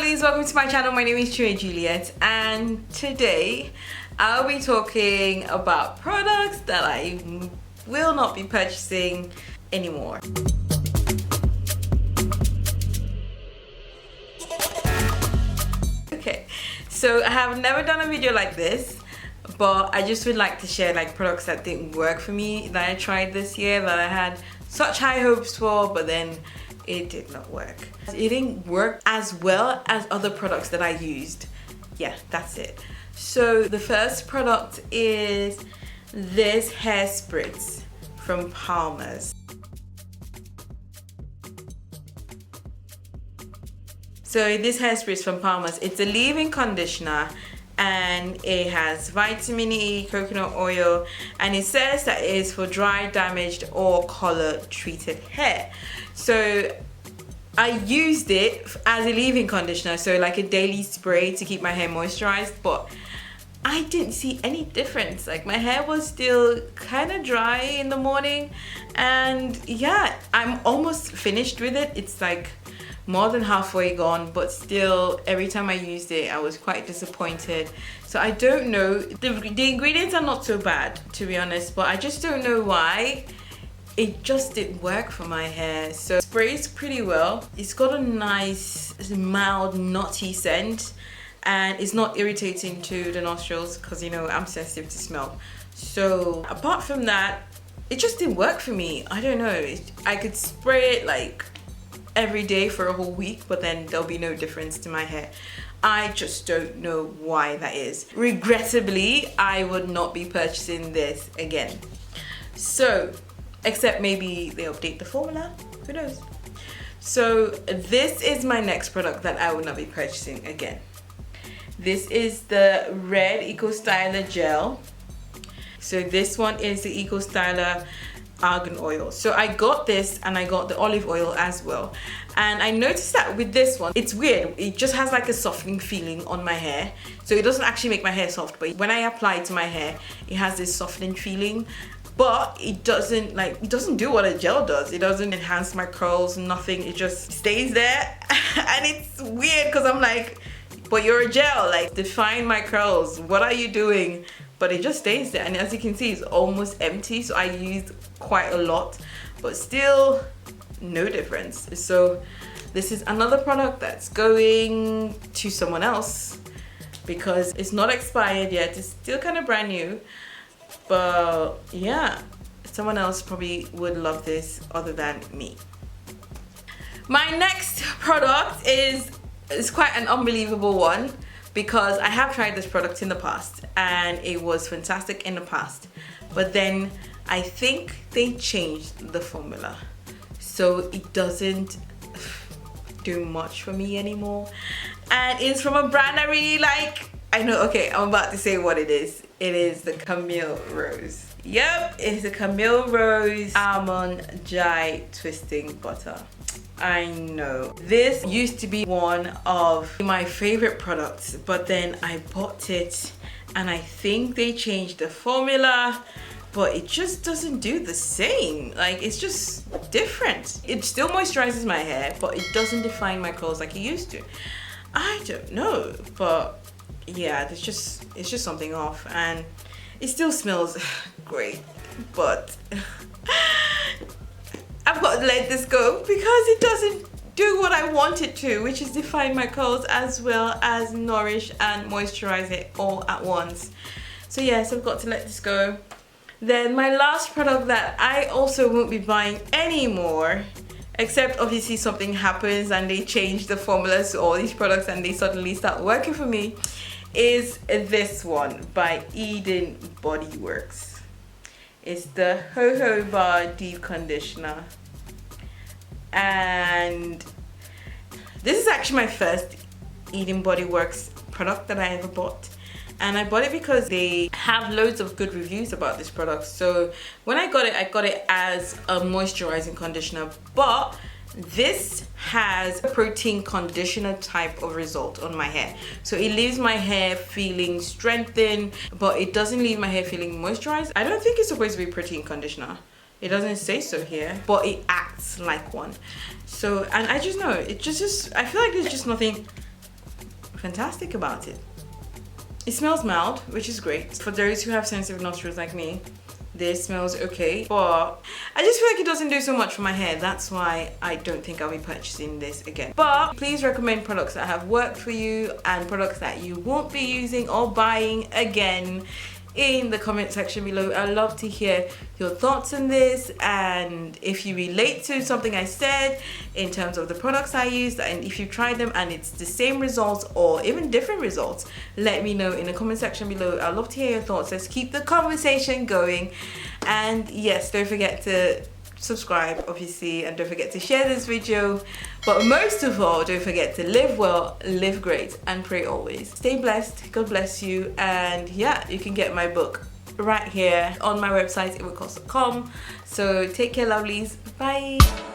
lovelies, welcome to my channel. My name is Juliet, and today I'll be talking about products that I will not be purchasing anymore. Okay, so I have never done a video like this, but I just would like to share like products that didn't work for me that I tried this year that I had such high hopes for, but then it did not work. It didn't work as well as other products that I used. Yeah, that's it. So the first product is this hair spritz from Palmer's. So this hair spritz from Palmer's, it's a leave-in conditioner and it has vitamin E, coconut oil, and it says that it is for dry, damaged or color treated hair. So I used it as a leave-in conditioner, so like a daily spray to keep my hair moisturized, but I didn't see any difference. Like my hair was still kind of dry in the morning, and yeah, I'm almost finished with it. It's like more than halfway gone, but still every time I used it I was quite disappointed. So I don't know, the ingredients are not so bad to be honest, but I just don't know why it just didn't work for my hair. So it sprays pretty well. It's got a nice mild nutty scent and it's not irritating to the nostrils because you know I'm sensitive to smell. So apart from that, it just didn't work for me. I don't know, I could spray it like every day for a whole week, but then there'll be no difference to my hair. I just don't know why that is. Regrettably, I would not be purchasing this again. So, except maybe they update the formula, who knows? So this is my next product that I will not be purchasing again. This is the red Eco Styler gel. So this one is the Eco Styler argan oil. So I got this and I got the olive oil as well, and I noticed that with this one it's weird, it just has like a softening feeling on my hair. So it doesn't actually make my hair soft, but when I apply it to my hair it has this softening feeling, but it doesn't do what a gel does. It doesn't enhance my curls, nothing. It just stays there and it's weird because I'm like, but you're a gel, like define my curls, what are you doing? But it just stays there, and as you can see it's almost empty, so I used quite a lot but still no difference. So this is another product that's going to someone else because it's not expired yet, it's still kind of brand new, but yeah, someone else probably would love this other than me. My next product is quite an unbelievable one because I have tried this product in the past and it was fantastic in the past, but then I think they changed the formula, so it doesn't do much for me anymore, and it's from a brand I really like. I know, okay, I'm about to say what it is. It is the Camille Rose. Yep, it's the Camille Rose Almond Jai Twisting Butter. I know this used to be one of my favorite products, but then I bought it and I think they changed the formula, but it just doesn't do the same. Like, it's just different. It still moisturizes my hair, but it doesn't define my curls like it used to. I don't know, but yeah, it's just something off, and it still smells great, but I've got to let this go because it doesn't do what I want it to, which is define my curls as well as nourish and moisturize it all at once. So yes, I've got to let this go. Then my last product that I also won't be buying anymore, except obviously something happens and they change the formulas to all these products and they suddenly start working for me, is this one by Eden Body Works. It's the Jojoba Deep Conditioner, and this is actually my first Eden Body Works product that I ever bought, and I bought it because they have loads of good reviews about this product. So when I got it as a moisturizing conditioner, but this has a protein conditioner type of result on my hair. So it leaves my hair feeling strengthened, but it doesn't leave my hair feeling moisturized. I don't think it's supposed to be protein conditioner. It doesn't say so here, but it acts like one. So, and I just know, it just I feel like there's just nothing fantastic about it. It smells mild, which is great. For those who have sensitive nostrils like me, this smells okay, but I just feel like it doesn't do so much for my hair. That's why I don't think I'll be purchasing this again. But please recommend products that have worked for you and products that you won't be using or buying again in the comment section below. I'd love to hear your thoughts on this, and if you relate to something I said in terms of the products I used, and if you've tried them and it's the same results or even different results, let me know in the comment section below. I'd love to hear your thoughts. Let's keep the conversation going. And yes, don't forget to subscribe, obviously, and don't forget to share this video, but most of all, don't forget to live well, live great, and pray always. Stay blessed, God bless you, and yeah, you can get my book right here on my website, Igbocurls.com. So take care, lovelies. Bye.